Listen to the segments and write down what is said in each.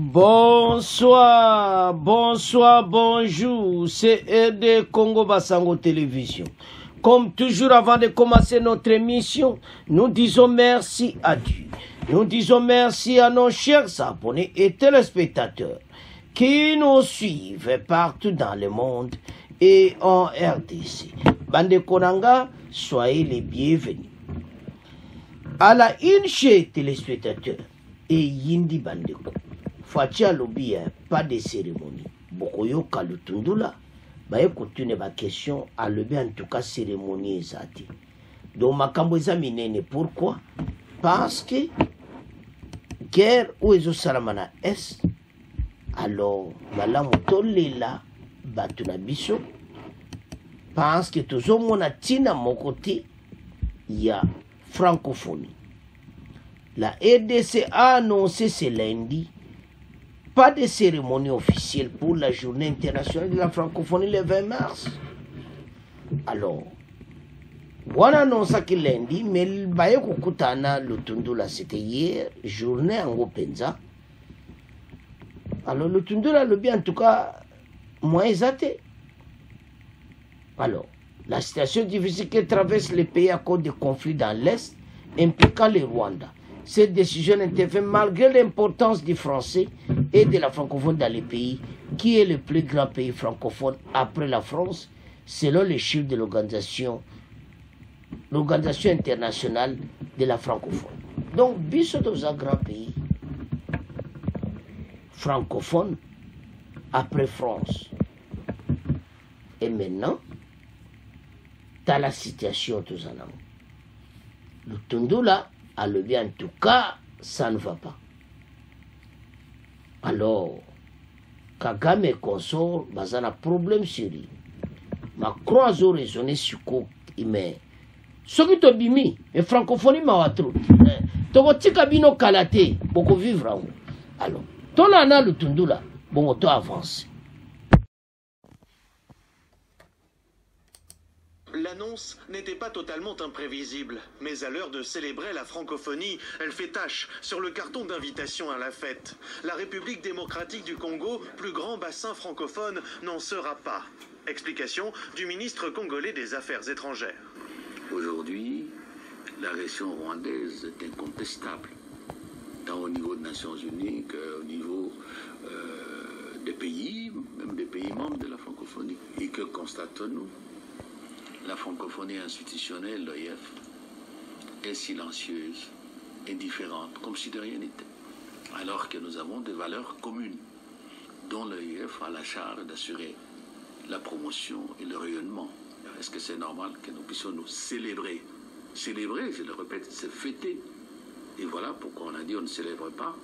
Bonsoir, bonsoir, bonjour, c'est RD Congo Basango Télévision. Comme toujours, avant de commencer notre émission, nous disons merci à Dieu. Nous disons merci à nos chers abonnés et téléspectateurs qui nous suivent partout dans le monde et en RDC. Bande Konanga, soyez les bienvenus. À la une chez téléspectateurs et Yindi Bandeko. Fatia Lobi, pas de cérémonie. Bokoyo Kalutundula, écoutez ma question, à Lobi en tout cas cérémonie exacte. Donc ma kamboza minene, pourquoi? Parce que guerre où est Salamana Est, alors voilà motolela batuna biso, parce que tout le monde a tina mon côté, il y a francophonie. La RDC a annoncé ce lundi pas de cérémonie officielle pour la journée internationale de la francophonie le 20 mars. Alors, on annonce que lundi, mais le Bayeko Kutana, le Tundula, c'était hier, journée en Openza. Alors, le Tundula, le bien, en tout cas, moins exaté. Alors, la situation difficile que traverse les pays à cause des conflits dans l'Est, impliquant le Rwanda. Cette décision intervient malgré l'importance du français et de la francophonie dans les pays, qui est le plus grand pays francophone après la France, selon les chiffres de l'organisation internationale de la francophonie. Donc, biso dans un grand pays francophone après France. Et maintenant, dans la situation tous en an. Le Tundula a le bien, en tout cas, ça ne va pas. Alors, Kagame et consort, il y a un problème sérieux. Macron a raisonné sur quoi, mais ce qui est bimi, et francophonie m'a trop. Tu as bino kalate, beaucoup vivre. Alors, ton ana le Tundula, bon, tu avances. L'annonce n'était pas totalement imprévisible, mais à l'heure de célébrer la francophonie, elle fait tache sur le carton d'invitation à la fête. La République démocratique du Congo, plus grand bassin francophone, n'en sera pas. Explication du ministre congolais des Affaires étrangères. Aujourd'hui, l'agression rwandaise est incontestable, tant au niveau des Nations Unies qu'au niveau des pays, même des pays membres de la francophonie. Et que constatons-nous? La francophonie institutionnelle, l'OIF, est silencieuse, indifférente, comme si de rien n'était. Alors que nous avons des valeurs communes, dont l'OIF a la charge d'assurer la promotion et le rayonnement. Est-ce que c'est normal que nous puissions nous célébrer? Célébrer, je le répète, c'est fêter. Et voilà pourquoi on a dit on ne célèbre pas.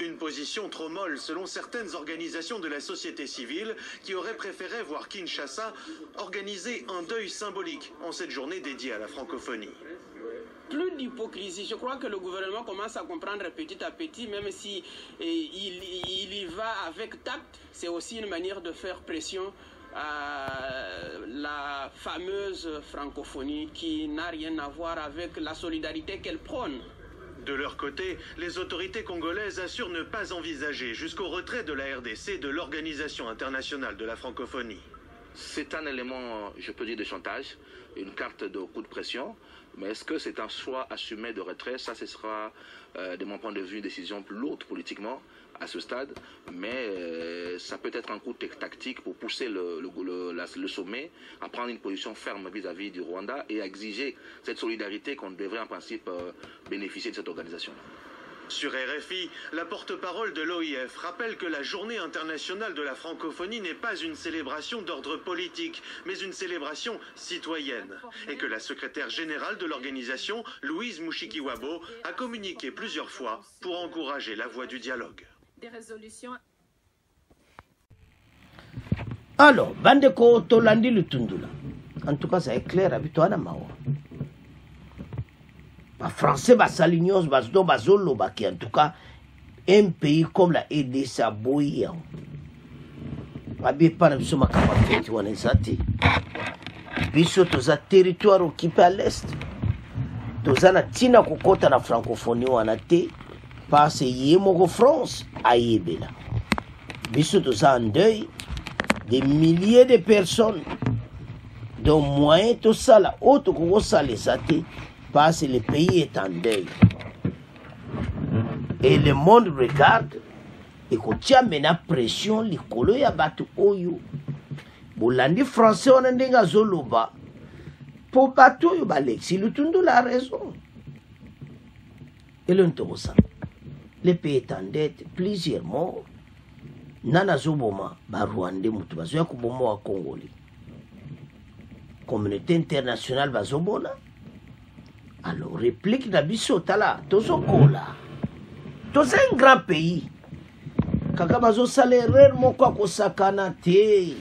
Une position trop molle selon certaines organisations de la société civile qui auraient préféré voir Kinshasa organiser un deuil symbolique en cette journée dédiée à la francophonie. Plus d'hypocrisie. Je crois que le gouvernement commence à comprendre petit à petit, même si il y va avec tact. C'est aussi une manière de faire pression à la fameuse francophonie qui n'a rien à voir avec la solidarité qu'elle prône. De leur côté, les autorités congolaises assurent ne pas envisager jusqu'au retrait de la RDC de l'Organisation internationale de la francophonie. C'est un élément, je peux dire, de chantage, une carte de coup de pression, mais est-ce que c'est un choix assumé de retrait? Ça, ce sera, de mon point de vue, une décision plus lourde politiquement à ce stade, mais ça peut être un coup tactique pour pousser le sommet à prendre une position ferme vis-à-vis du Rwanda et à exiger cette solidarité qu'on devrait en principe bénéficier de cette organisation. Sur RFI, la porte-parole de l'OIF rappelle que la Journée internationale de la francophonie n'est pas une célébration d'ordre politique, mais une célébration citoyenne, et que la secrétaire générale de l'organisation, Louise Mushikiwabo, a communiqué plusieurs fois pour encourager la voie du dialogue. Des résolutions. Alors, Bandeko Tolandi le Tundula. En tout cas, ça est clair, habituellement, Mawa. Les Français, Basalignos, Basdo, Basolo, Baki, en tout cas, un pays comme la RDC a bouilli. Babi, pas de soma capacité, on est sati. Biso, tous un territoire occupé à l'est. Tous un tina kokota la francophonie, on a été. parce que yé moko France ayebela biso toza en deuil des milliers de personnes dont moyen tosala oyo tokokosalisa te parce que le pays est en deuil et le monde regarde ekotia mena pression likolo ya bato oyo bolandi français wana ndenge azoloba po bato oyo balexi lutundu la raison eloni tokosala le pays est en dette plusieurs morts nana azoboma barwandais moto bazoya koboma wa congolais communauté internationale bazobona alors réplique na biso tala tozokola toza un grand pays kaka bazosala erreur moko akosakana te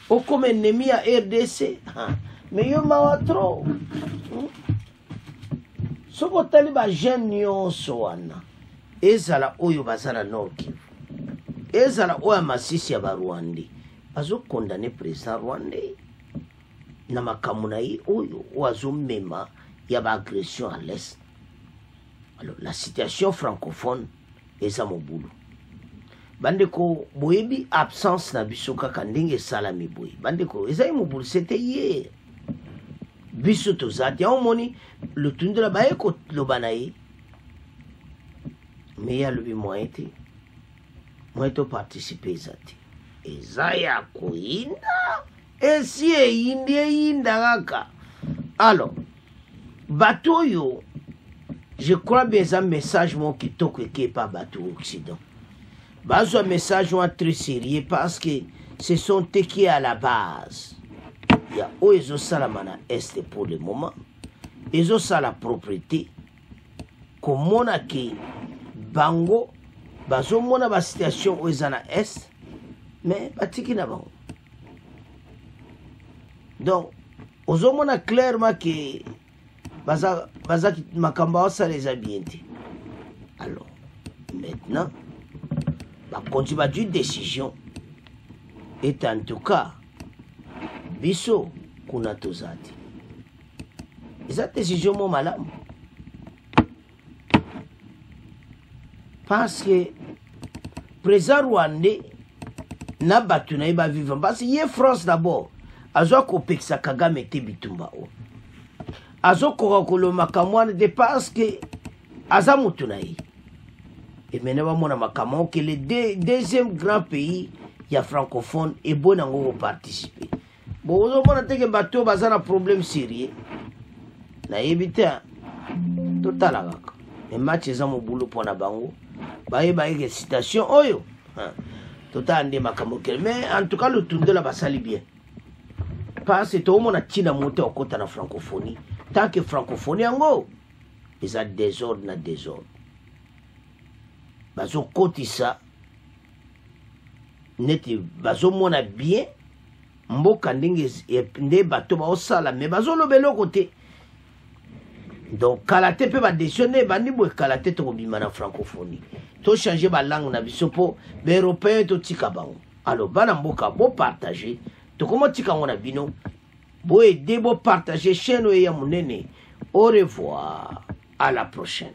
okoma ennemi ya RDC mais yo mawa trop soki otali bajeune nyonso wana ezala oyo baza na Nord Kivu ezala oyo ya masisi ya barwandais bazokondane président rwandais na makambo na ye oyo oyo azomema ya baagression à l'est. Alors la situation francophone eza mobulu bandeko boyebi absence na biso kaka ndenge esalami boye bandeko ezali mobulu c'était hier biso tozati omoni lutundula baye koloba na ye mais ya lobi moyen te moyen toparticipe eza te eza ya koyinda esi eyindi eyinda kaka. Alors bato oyo je crois bien eza message moko kitoko ekepa bato occident bazwa message wana très sérieux parce que ce sont eux qui à la base ya oyo ezosalama na este pour le moment ezosala propriété komona ke bango bazomona basituation oyo eza na est mais batiki na bango donc ozomona clairement ke bazaki makambo aosala eza bien te. Alors maintenant bakonzi badui décision et en tout cas biso kuna toza te eza décision mo malamu parce que président rwandais na bato na ye bavivant parce que ye France d'abord azwa kopekisa Kagame te bitumba o azokoka koloma makambo wana de parce que aza motu na ye et maintenant bamona makambo que le deuxième grand pays ya francophone ebo nango koparticipe bo ozomona teke bato baza na problème sérieux nayebi te totala kaka me match eza mobulu mpona bango bayeba eke citation oyo totala nde makambo kele mais en tout cas lutundela basali bien parce que toomona ntina moto okota na francophonie tant que francophonie yango eza désordre na désordre bazokotisa neti bazomona bien mboka ndenge nde bato baosala me bazoloba eloko te donc kala te mpe badesio nde ebandi boye kala te tokobima na francophonie tochange balangue na biso mpo baeuropéen totika bango. Alors bana mboka bopartage tokoma tika ngo na bino boyede bopartage chaîne oyo ya monene. Au revoir, à la prochaine.